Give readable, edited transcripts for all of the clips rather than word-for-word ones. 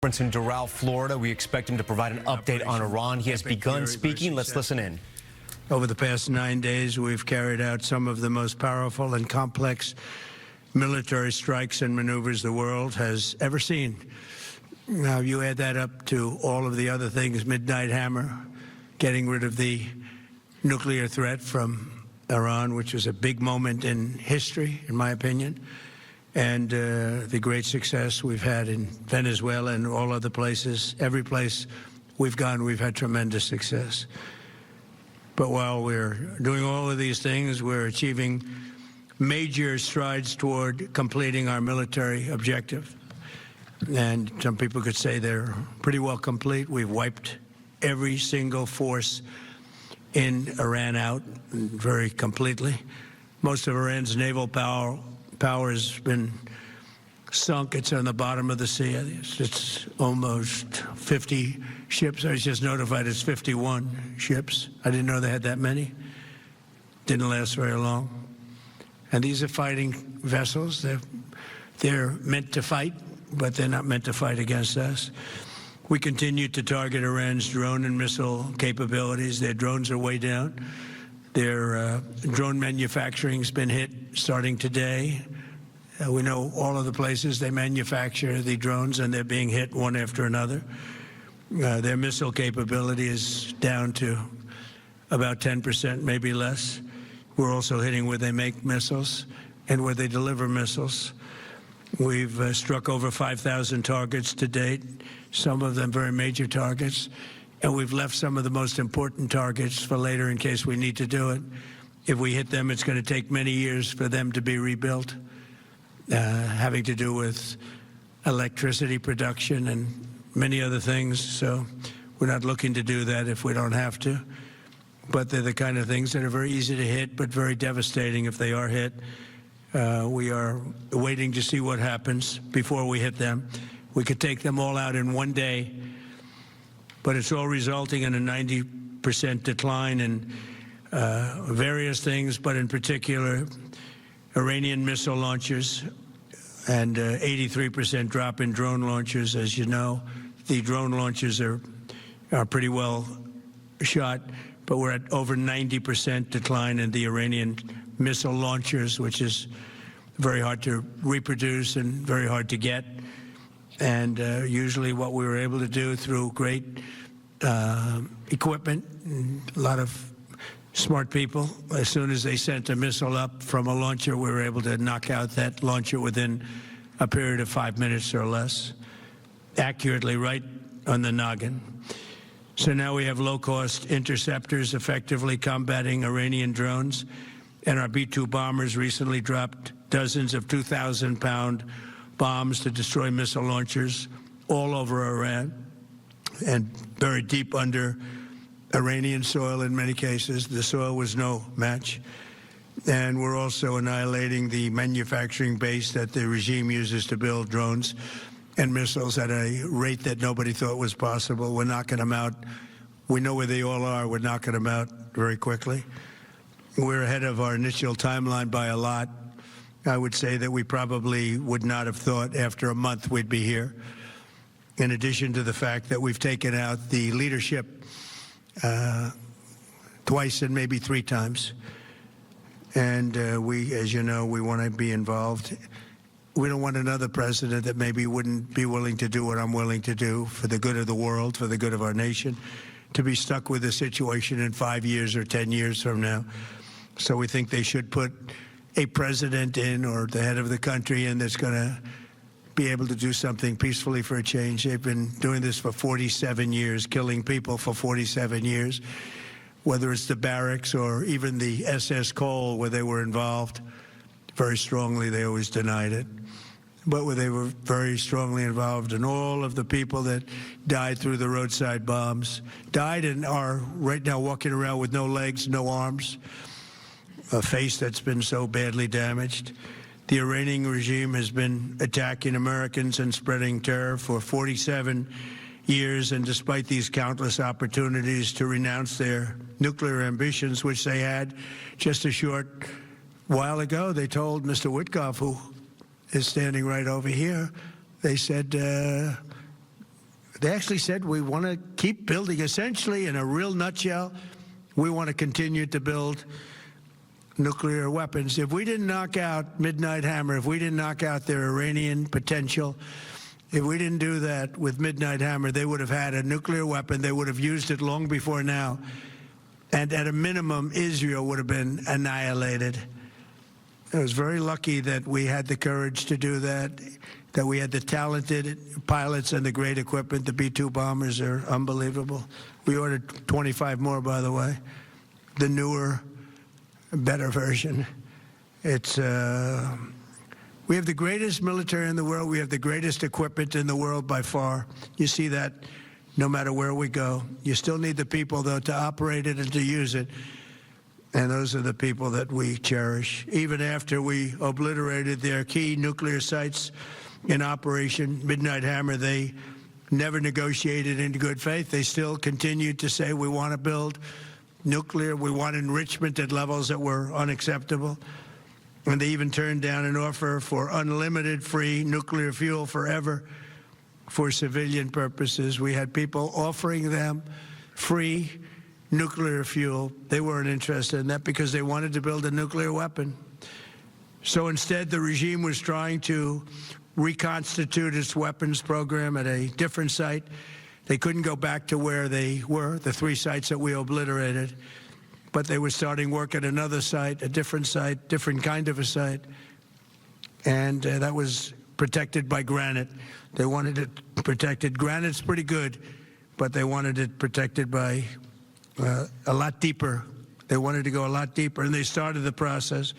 In Doral, Florida. We expect him to provide an update on Iran. He has begun speaking. Let's listen in. Over the past 9 days, we've carried out some of the most powerful and complex military strikes and maneuvers the world has ever seen. Now, you add that up to all of the other things, Midnight Hammer, getting rid of the nuclear threat from Iran, which was a big moment in history, in my opinion, and the great success we've had in Venezuela and all other places. Every place we've gone, we've had tremendous success. But while we're doing all of these things, we're achieving major strides toward completing our military objective. And some people could say they're pretty well complete. We've wiped every single force in Iran out very completely. Most of Iran's naval power has been sunk. It's on the bottom of the sea. It's almost 50 ships. I was just notified it's 51 ships. I didn't know they had that many. Didn't last very long. And these are fighting vessels. They're meant to fight, but they're not meant to fight against us. We continue to target Iran's drone and missile capabilities. Their drones are way down. Their drone manufacturing's been hit starting today. We know all of the places they manufacture the drones, and they're being hit one after another. Their missile capability is down to about 10%, maybe less. We're also hitting where they make missiles and where they deliver missiles. We've struck over 5,000 targets to date, some of them very major targets. And we've left some of the most important targets for later in case we need to do it. If we hit them, it's going to take many years for them to be rebuilt, having to do with electricity production and many other things. So we're not looking to do that if we don't have to. But they're the kind of things that are very easy to hit, but very devastating if they are hit. We are waiting to see what happens before we hit them. We could take them all out in one day, but it's all resulting in a 90% decline in various things, but in particular, Iranian missile launchers and 83% drop in drone launchers. As you know, the drone launchers are pretty well shot, but we're at over 90% decline in the Iranian missile launchers, which is very hard to reproduce and very hard to get. And usually what we were able to do through great equipment, and a lot of smart people, as soon as they sent a missile up from a launcher, we were able to knock out that launcher within a period of 5 minutes or less, accurately right on the noggin. So now we have low-cost interceptors effectively combating Iranian drones, and our B-2 bombers recently dropped dozens of 2,000-pound bombs to destroy missile launchers all over Iran and buried deep under Iranian soil in many cases. The soil was no match. And we're also annihilating the manufacturing base that the regime uses to build drones and missiles at a rate that nobody thought was possible. We're knocking them out. We know where they all are. We're knocking them out very quickly. We're ahead of our initial timeline by a lot. I would say that we probably would not have thought after a month we'd be here, in addition to the fact that we've taken out the leadership twice and maybe 3 times. And we, as you know, we want to be involved. We don't want another president that maybe wouldn't be willing to do what I'm willing to do for the good of the world, for the good of our nation, to be stuck with the situation in 5 years or 10 years from now. So we think they should put a president in, or the head of the country in, that's going to be able to do something peacefully for a change. They've been doing this for 47 years, killing people for 47 years, whether it's the barracks or even the SS Cole, where they were involved very strongly. They always denied it. But where they were very strongly involved, and all of the people that died through the roadside bombs died and are right now walking around with no legs, no arms, a face that's been so badly damaged. The Iranian regime has been attacking Americans and spreading terror for 47 years, and despite these countless opportunities to renounce their nuclear ambitions, which they had just a short while ago, they told Mr. Witkoff, who is standing right over here, they said, They actually said, we want to keep building. Essentially, in a real nutshell, we want to continue to build nuclear weapons. If we didn't knock out Midnight Hammer, if we didn't knock out their Iranian potential, if we didn't do that with Midnight Hammer, they would have had a nuclear weapon. They would have used it long before now. And at a minimum, Israel would have been annihilated. I was very lucky that we had the courage to do that we had the talented pilots and the great equipment. The B-2 bombers are unbelievable. We ordered 25 more, by the way. The newer, better version. It's we have the greatest military in the world. We have the greatest equipment in the world by far. You see that no matter where we go. You still need the people, though, to operate it and to use it. And those are the people that we cherish. Even after we obliterated their key nuclear sites in Operation Midnight Hammer, they never negotiated in good faith. They still continued to say, we want to build nuclear. We want enrichment at levels that were unacceptable. And they even turned down an offer for unlimited free nuclear fuel forever for civilian purposes. We had people offering them free nuclear fuel. They weren't interested in that because they wanted to build a nuclear weapon. So instead, the regime was trying to reconstitute its weapons program at a different site. They couldn't go back to where they were, the 3 sites that we obliterated, but they were starting work at another site, a different kind of a site, and that was protected by granite. They wanted it protected. Granite's pretty good, but they wanted it protected by a lot deeper. They wanted to go a lot deeper, and they started the process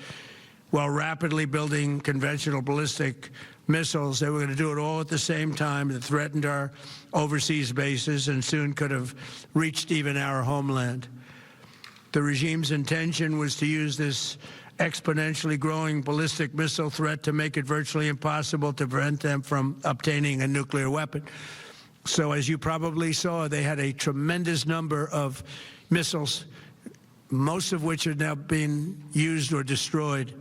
while rapidly building conventional ballistic missiles. They were going to do it all at the same time that threatened our overseas bases and soon could have reached even our homeland. The regime's intention was to use this exponentially growing ballistic missile threat to make it virtually impossible to prevent them from obtaining a nuclear weapon. So as you probably saw, they had a tremendous number of missiles, most of which are now being used or destroyed,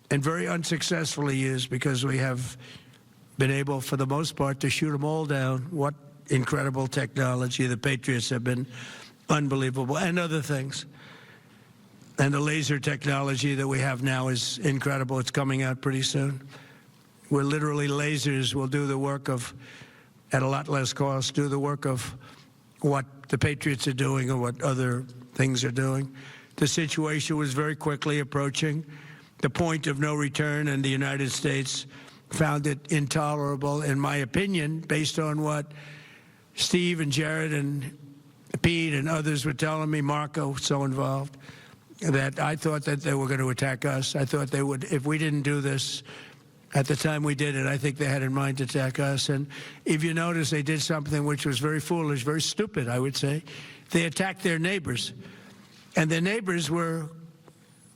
and very unsuccessfully used because we have been able, for the most part, to shoot them all down. What incredible technology. The Patriots have been unbelievable, and other things. And the laser technology that we have now is incredible. It's coming out pretty soon. Where literally lasers will do the work of, at a lot less cost, do the work of what the Patriots are doing or what other things are doing. The situation was very quickly approaching the point of no return, and the United States found it intolerable, in my opinion, based on what Steve and Jared and Pete and others were telling me, Marco, so involved, that I thought that they were going to attack us. I thought they would, if we didn't do this at the time we did it, I think they had in mind to attack us. And if you notice, they did something which was very foolish, very stupid, I would say. They attacked their neighbors. And their neighbors were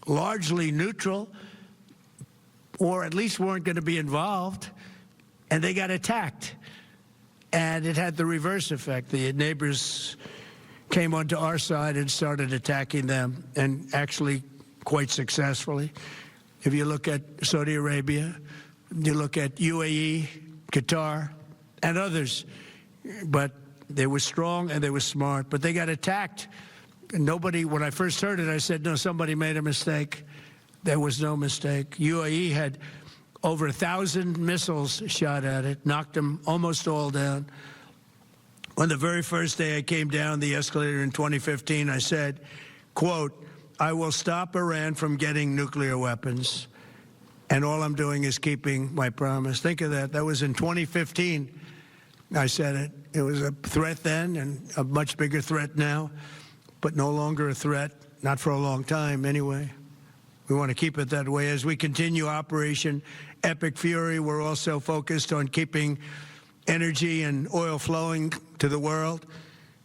largely neutral, or at least weren't going to be involved, and they got attacked. And it had the reverse effect. The neighbors came onto our side and started attacking them, and actually quite successfully. If you look at Saudi Arabia, you look at UAE, Qatar, and others, but they were strong and they were smart, but they got attacked. And nobody, when I first heard it, I said, no, somebody made a mistake. There was no mistake. UAE had over 1,000 missiles shot at it, knocked them almost all down. On the very first day I came down the escalator in 2015, I said, quote, I will stop Iran from getting nuclear weapons, and all I'm doing is keeping my promise. Think of that. That was in 2015. I said it. It was a threat then and a much bigger threat now, but no longer a threat, not for a long time anyway. We want to keep it that way. As we continue Operation Epic Fury, we're also focused on keeping energy and oil flowing to the world,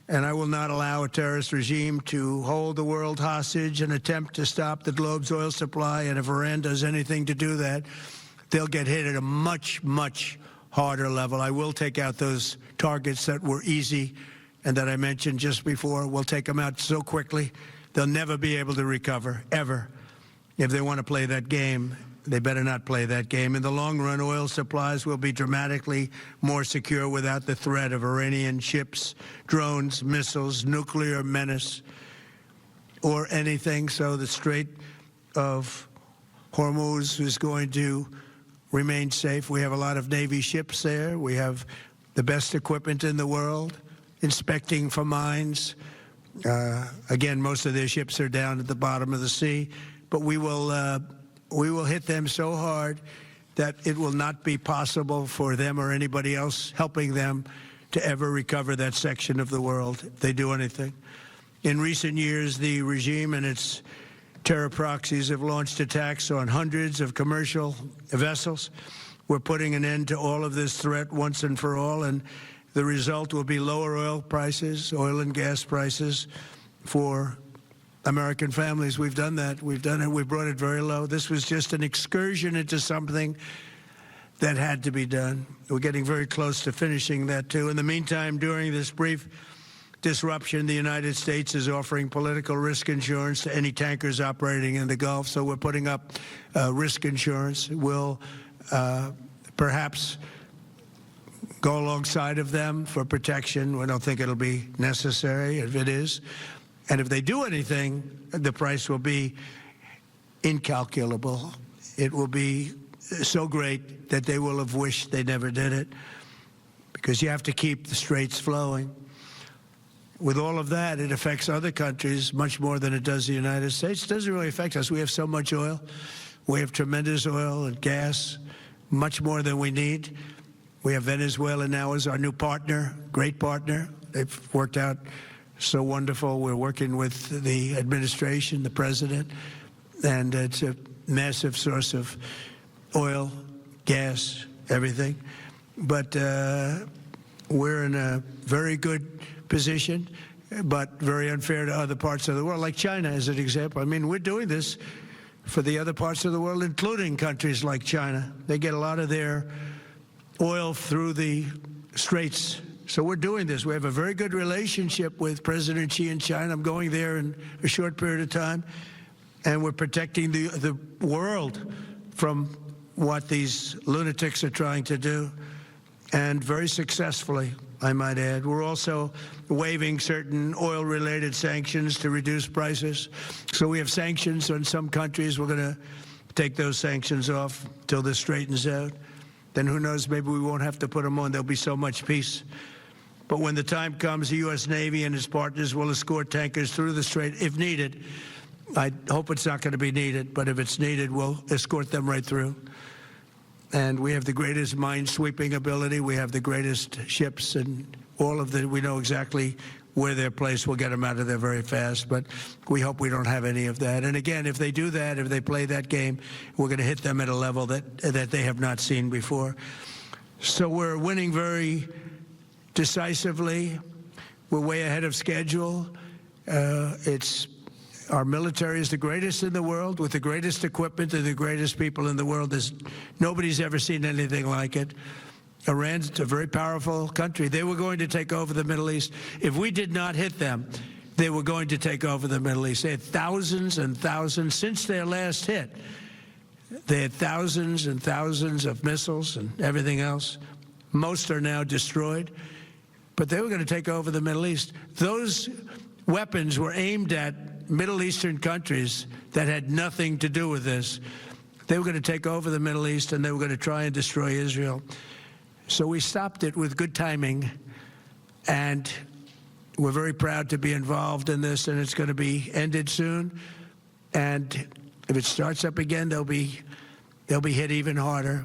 and I will not allow a terrorist regime to hold the world hostage and attempt to stop the globe's oil supply. And if Iran does anything to do that, they'll get hit at a much, much harder level. I will take out those targets that were easy and that I mentioned just before. We'll take them out so quickly, they'll never be able to recover, ever, if they want to play that game. They better not play that game. In the long run, oil supplies will be dramatically more secure without the threat of Iranian ships, drones, missiles, nuclear menace, or anything. So the Strait of Hormuz is going to remain safe. We have a lot of Navy ships there. We have the best equipment in the world, inspecting for mines. Again, most of their ships are down at the bottom of the sea, but we will hit them so hard that it will not be possible for them or anybody else helping them to ever recover that section of the world if they do anything. In recent years, the regime and its terror proxies have launched attacks on hundreds of commercial vessels. We're putting an end to all of this threat once and for all, and the result will be lower oil prices, oil and gas prices for American families. We've done that. We've done it. We brought it very low. This was just an excursion into something that had to be done. We're getting very close to finishing that, too. In the meantime, during this brief disruption, the United States is offering political risk insurance to any tankers operating in the Gulf. So we're putting up risk insurance. We'll perhaps go alongside of them for protection. We don't think it'll be necessary if it is. And if they do anything, the price will be incalculable. It will be so great that they will have wished they never did it, because you have to keep the straits flowing. With all of that, it affects other countries much more than it does the United States. It doesn't really affect us. We have so much oil. We have tremendous oil and gas, much more than we need. We have Venezuela now as our new partner, great partner. They've worked out so wonderful. We're working with the administration, the president, and it's a massive source of oil, gas, everything. But we're in a very good position, but very unfair to other parts of the world, like China as an example. I mean, we're doing this for the other parts of the world, including countries like China. They get a lot of their oil through the straits. So we're doing this. We have a very good relationship with President Xi in China. I'm going there in a short period of time, and we're protecting the world from what these lunatics are trying to do, and very successfully, I might add. We're also waiving certain oil-related sanctions to reduce prices. So we have sanctions on some countries. We're going to take those sanctions off till this straightens out. Then who knows, maybe we won't have to put them on. There'll be so much peace. But when the time comes, the U.S. Navy and its partners will escort tankers through the strait if needed. I hope it's not going to be needed, but if it's needed, we'll escort them right through. And we have the greatest mine-sweeping ability. We have the greatest ships, and all of the, we know exactly where they're placed. We'll get them out of there very fast, but we hope we don't have any of that. And again, if they do that, if they play that game, we're going to hit them at a level that they have not seen before. So we're winning very decisively. We're way ahead of schedule. Our military is the greatest in the world, with the greatest equipment and the greatest people in the world. Nobody's ever seen anything like it. Iran's a very powerful country. They were going to take over the Middle East. If we did not hit them, they were going to take over the Middle East. They had thousands and thousands since their last hit. They had thousands and thousands of missiles and everything else. Most are now destroyed. But they were going to take over the Middle East. Those weapons were aimed at Middle Eastern countries that had nothing to do with this. They were going to take over the Middle East, and they were going to try and destroy Israel. So we stopped it with good timing, and we're very proud to be involved in this, and it's going to be ended soon. And if it starts up again, they'll be hit even harder.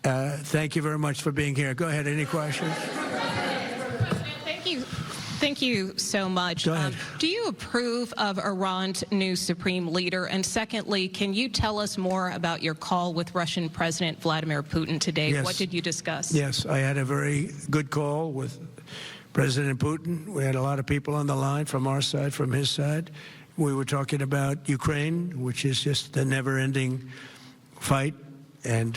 Thank you very much for being here. Go ahead. Any questions? Thank you so much. Go ahead. Do you approve of Iran's new supreme leader? And secondly, can you tell us more about your call with Russian President Vladimir Putin today? Yes. What did you discuss? Yes, I had a very good call with President Putin. We had a lot of people on the line from our side, from his side. We were talking about Ukraine, which is just a never-ending fight. And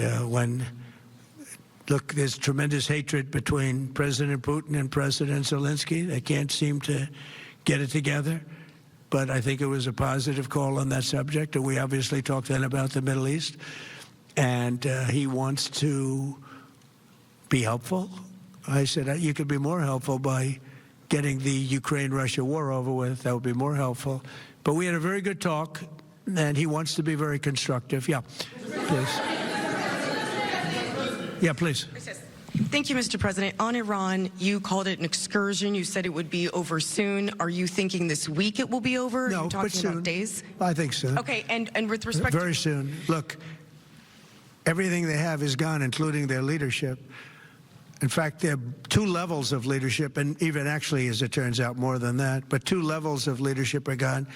look, there's tremendous hatred between President Putin and President Zelensky. They can't seem to get it together. but I think it was a positive call on that subject. And we obviously talked then about the Middle East. And he wants to be helpful. I said, you could be more helpful by getting the Ukraine-Russia war over with. That would be more helpful. But we had a very good talk, and he wants to be very constructive. Yeah, please. Yeah, please. Thank you, Mr. President. On Iran, you called it an excursion. You said it would be over soon. Are you thinking this week it will be over? No, Are you talking but soon. about days? I think soon. Okay, and with respect Very to... soon. Look, everything they have is gone, including their leadership. In fact, there are two levels of leadership, and even actually, as it turns out, more than that. But two levels of leadership are gone.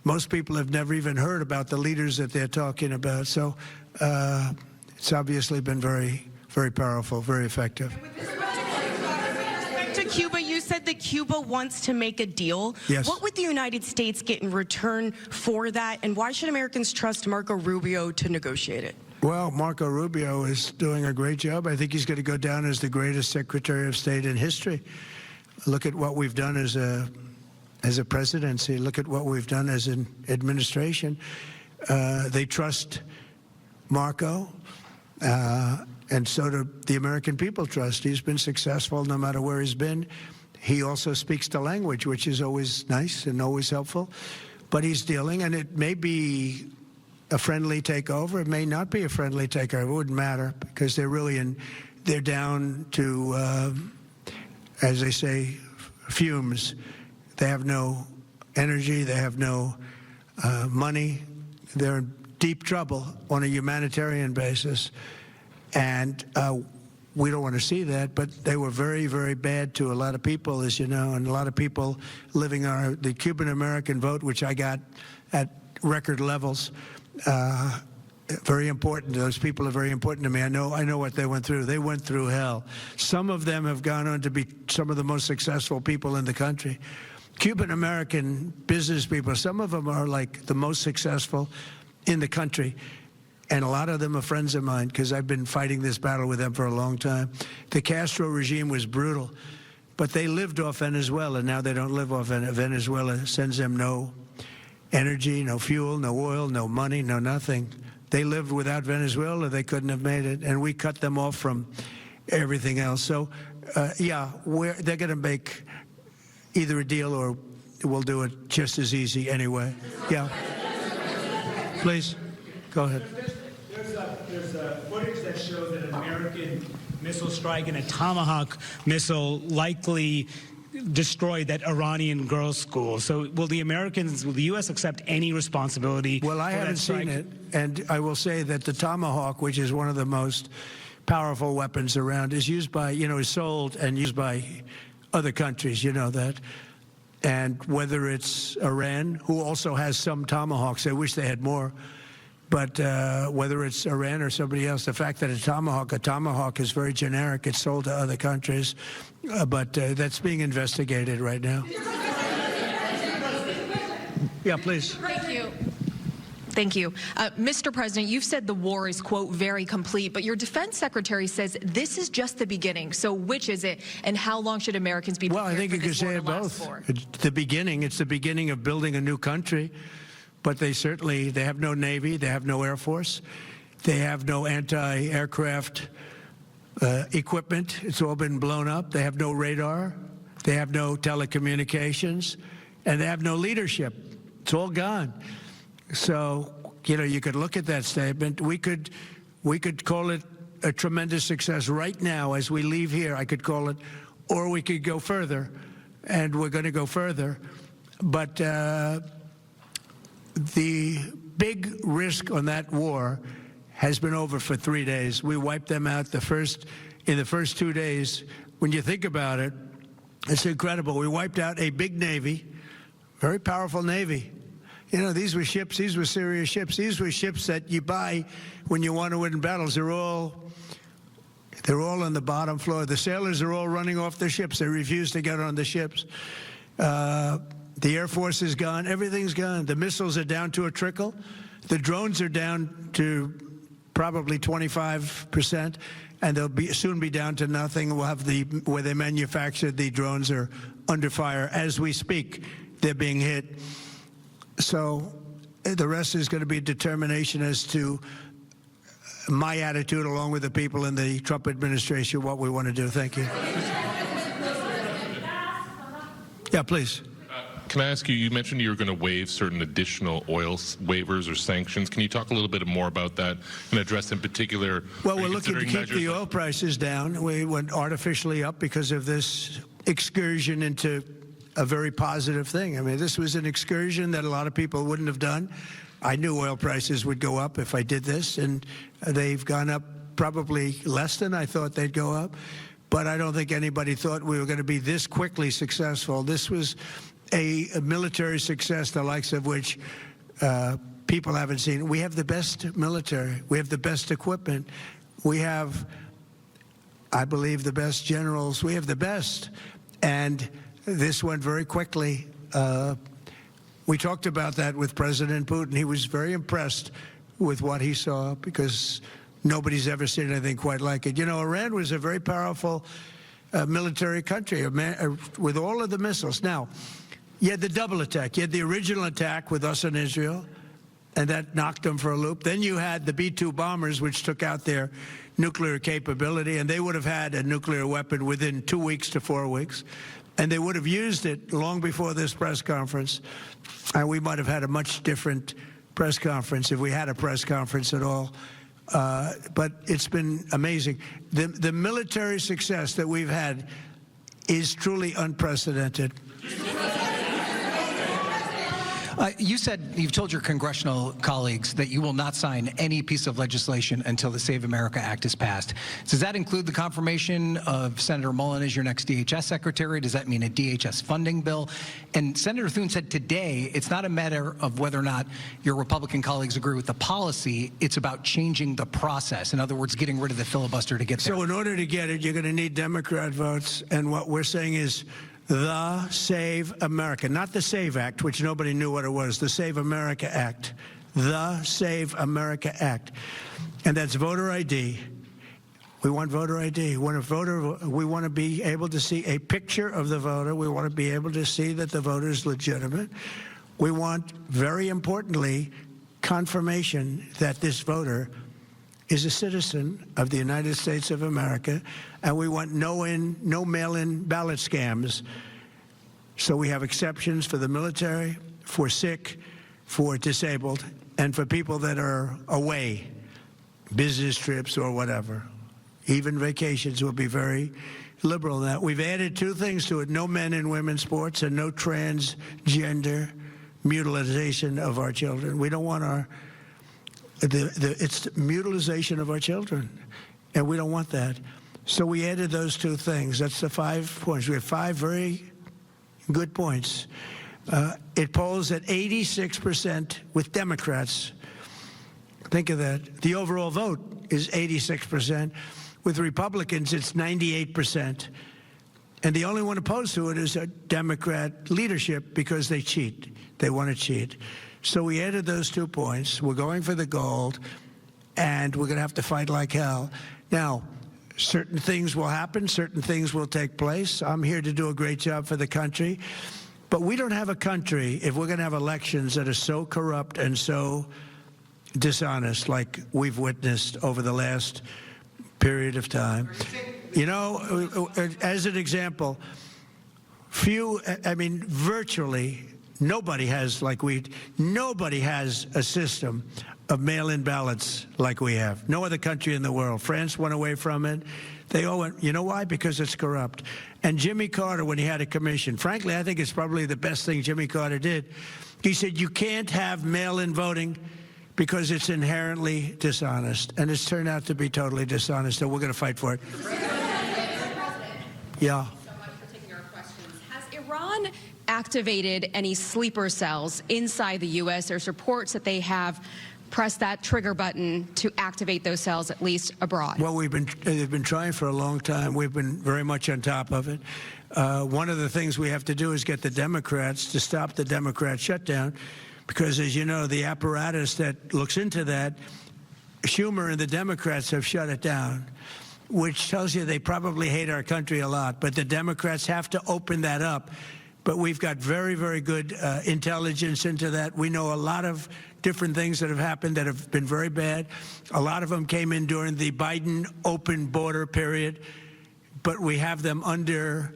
Most people have never even heard about the leaders that they're talking about. So it's obviously been very, very powerful, very effective. With respect to Cuba, you said that Cuba wants to make a deal. Yes. What would the United States get in return for that, and why should Americans trust Marco Rubio to negotiate it? Well, Marco Rubio is doing a great job. I think he's going to go down as the greatest Secretary of State in history. Look at what we've done as a presidency. Look at what we've done as an administration. They trust Marco, and so do the American people trust. He's been successful no matter where he's been. He also speaks the language, which is always nice and always helpful. But he's dealing, and it may be a friendly takeover. It may not be a friendly takeover. It wouldn't matter, because they're really they're down to, as they say, fumes. They have no energy. They have no money. They're in deep trouble on a humanitarian basis. And we don't want to see that, but they were very, very bad to a lot of people, as you know, and a lot of people living on the Cuban-American vote, which I got at record levels. Very important. Those people are very important to me. I know what they went through. They went through hell. Some of them have gone on to be some of the most successful people in the country. Cuban-American business people, some of them are like the most successful in the country. And a lot of them are friends of mine, because I've been fighting this battle with them for a long time. The Castro regime was brutal, but they lived off Venezuela. Now they don't live off Venezuela. Sends them no energy, no fuel, no oil, no money, no nothing. They lived without Venezuela. They couldn't have made it, and we cut them off from everything else. So, yeah, they're going to make either a deal, or we'll do it just as easy anyway. Yeah. Please, go ahead. There's footage that shows that an American missile strike and a Tomahawk missile likely destroyed that Iranian girls' school. So will the U.S. accept any responsibility? Well, I haven't seen it, and I will say that the Tomahawk, which is one of the most powerful weapons around, is used by, is sold and used by other countries, you know that. And whether it's Iran, who also has some Tomahawks, I wish they had more, but whether it's Iran or somebody else, the fact that a Tomahawk is very generic. It's sold to other countries, but that's being investigated right now. Yeah, please. Thank you. Thank you. Mr. President, you've said the war is, quote, very complete, but your defense secretary says this is just the beginning. So which is it, and how long should Americans be prepared Well, I think you could say it both. It's the beginning. It's the beginning of building a new country. But they have no Navy, they have no Air Force, they have no anti-aircraft equipment. It's all been blown up. They have no radar, they have no telecommunications, and they have no leadership. It's all gone. So, you could look at that statement. We could call it a tremendous success right now as we leave here. I could call it, or we could go further, and we're going to go further. But the big risk on that war has been over for 3 days. We wiped them out in the first 2 days. When you think about it, it's incredible. We wiped out a big Navy, very powerful Navy. These were ships, these were serious ships. These were ships that you buy when you want to win battles. They're all on the bottom floor. The sailors are all running off the ships. They refuse to get on the ships. The Air Force is gone. Everything's gone. The missiles are down to a trickle. The drones are down to probably 25%, and they'll soon be down to nothing. We'll have where they manufactured the drones are under fire as we speak. They're being hit. So the rest is going to be determination as to my attitude, along with the people in the Trump administration, what we want to do. Thank you. Yeah, please. Can I ask you, you mentioned you were going to waive certain additional oil waivers or sanctions. Can you talk a little bit more about that and address in particular? Well, we're looking to keep the oil prices down. We went artificially up because of this excursion into a very positive thing. I mean, this was an excursion that a lot of people wouldn't have done. I knew oil prices would go up if I did this, and they've gone up probably less than I thought they'd go up. But I don't think anybody thought we were going to be this quickly successful. This was a military success, the likes of which people haven't seen. We have the best military. We have the best equipment. We have, I believe, the best generals. We have the best. And this went very quickly. We talked about that with President Putin. He was very impressed with what he saw because nobody's ever seen anything quite like it. You know, Iran was a very powerful military country with all of the missiles. Now, you had the double attack. You had the original attack with us and Israel, and that knocked them for a loop. Then you had the B-2 bombers, which took out their nuclear capability, and they would have had a nuclear weapon within 2 weeks to 4 weeks. And they would have used it long before this press conference. And we might have had a much different press conference if we had a press conference at all. But it's been amazing. The military success that we've had is truly unprecedented. You said you've told your congressional colleagues that you will not sign any piece of legislation until the Save America Act is passed. Does that include the confirmation of Senator Mullen as your next DHS secretary? Does that mean a DHS funding bill? And Senator Thune said today it's not a matter of whether or not your Republican colleagues agree with the policy. It's about changing the process. In other words, getting rid of the filibuster to get there. So in order to get it, you're going to need Democrat votes. And what we're saying is the Save America, not the SAVE Act, which nobody knew what it was, the Save America Act, the Save America Act. And that's voter ID. We want voter ID. We want to be able to see a picture of the voter. We want to be able to see that the voter is legitimate. We want, very importantly, confirmation that this voter is a citizen of the United States of America, and we want no mail-in ballot scams. So we have exceptions for the military, for sick, for disabled, and for people that are away, business trips or whatever. Even vacations will be very liberal in that. We've added two things to it: no men in women's sports and no transgender mutilization of our children. We don't want it's mutilization of our children, and we don't want that. So we added those two things. That's the 5 points. We have 5 very good points. It polls at 86% with Democrats. Think of that. The overall vote is 86%. With Republicans, it's 98%. And the only one opposed to it is a Democrat leadership because they cheat. They want to cheat. So we added those 2 points. We're going for the gold, and we're going to have to fight like hell. Now, certain things will happen. Certain things will take place. I'm here to do a great job for the country. But we don't have a country, if we're going to have elections that are so corrupt and so dishonest like we've witnessed over the last period of time. You know, as an example, virtually nobody has a system of mail-in ballots like we have. No other country in the world. France went away from it. They all went, you know why? Because it's corrupt. And Jimmy Carter, when he had a commission, frankly, I think it's probably the best thing Jimmy Carter did. He said, you can't have mail-in voting because it's inherently dishonest. And it's turned out to be totally dishonest, and we're going to fight for it. Yeah. So much for taking our questions. Has Iran activated any sleeper cells inside the U.S.? There's reports that they have pressed that trigger button to activate those cells, at least abroad. Well, they've been trying for a long time. We've been very much on top of it. One of the things we have to do is get the Democrats to stop the Democrat shutdown, because, as you know, the apparatus that looks into that, Schumer and the Democrats have shut it down, which tells you they probably hate our country a lot. But the Democrats have to open that up but we've got very, very good intelligence into that. We know a lot of different things that have happened that have been very bad. A lot of them came in during the Biden open border period, but we have them under,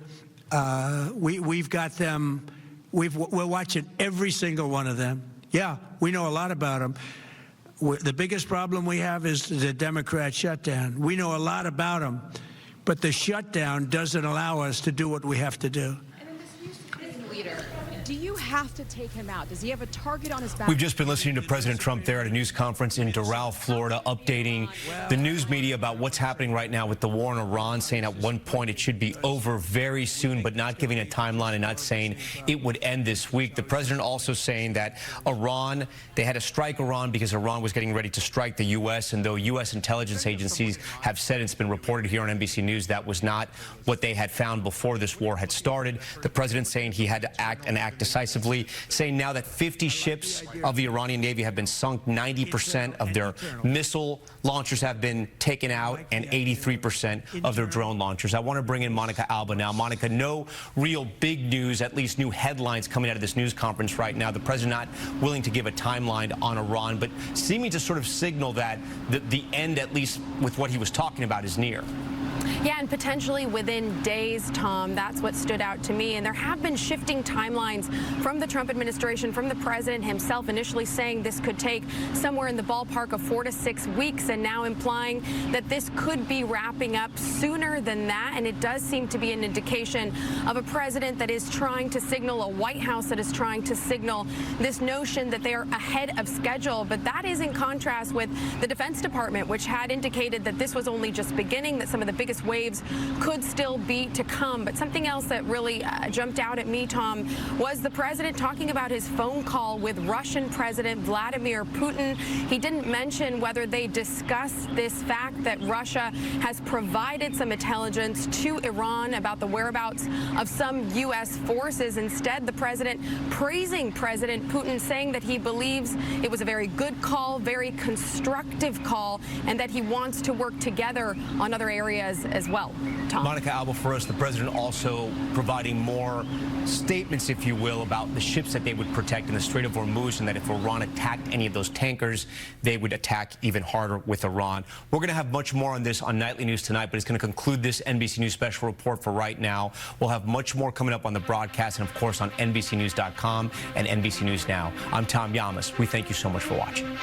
we've got them, we're watching every single one of them. Yeah, we know a lot about them. The biggest problem we have is the Democrat shutdown. We know a lot about them, but the shutdown doesn't allow us to do what we have to do. And then this leader, do you have to take him out? Does he have a target on his back? We've just been listening to President Trump there at a news conference in Doral, Florida, updating the news media about what's happening right now with the war in Iran, saying at one point it should be over very soon, but not giving a timeline and not saying it would end this week. The president also saying that Iran, they had to strike Iran because Iran was getting ready to strike the U.S., and though U.S. intelligence agencies have said, it's been reported here on NBC News, that was not what they had found before this war had started. The president saying he had to act and act decisively, saying now that 50 ships of the Iranian Navy have been sunk, 90% of their missile launchers have been taken out, and 83% of their drone launchers. I want to bring in Monica Alba now. Monica, no real big news, at least new headlines coming out of this news conference right now. The president not willing to give a timeline on Iran, but seeming to sort of signal that the end, at least with what he was talking about, is near. Yeah, and potentially within days, Tom. That's what stood out to me. And there have been shifting timelines from the Trump administration, from the president himself, initially saying this could take somewhere in the ballpark of 4 to 6 weeks, and now implying that this could be wrapping up sooner than that. And it does seem to be an indication of a president that is trying to signal, a White House that is trying to signal this notion that they are ahead of schedule. But that is in contrast with the Defense Department, which had indicated that this was only just beginning, that some of the biggest waves could still be to come. But something else that really jumped out at me, Tom, was the president talking about his phone call with Russian President Vladimir Putin. He didn't mention whether they discussed this fact that Russia has provided some intelligence to Iran about the whereabouts of some U.S. forces. Instead, the president praising President Putin, saying that he believes it was a very good call, very constructive call, and that he wants to work together on other areas as well. Tom. Monica Alba for us, the president also providing more statements, if you will, about the ships that they would protect in the Strait of Hormuz, and that if Iran attacked any of those tankers, they would attack even harder with Iran. We're going to have much more on this on Nightly News tonight, but it's going to conclude this NBC News special report for right now. We'll have much more coming up on the broadcast and, of course, on NBCNews.com and NBC News Now. I'm Tom Yamas. We thank you so much for watching.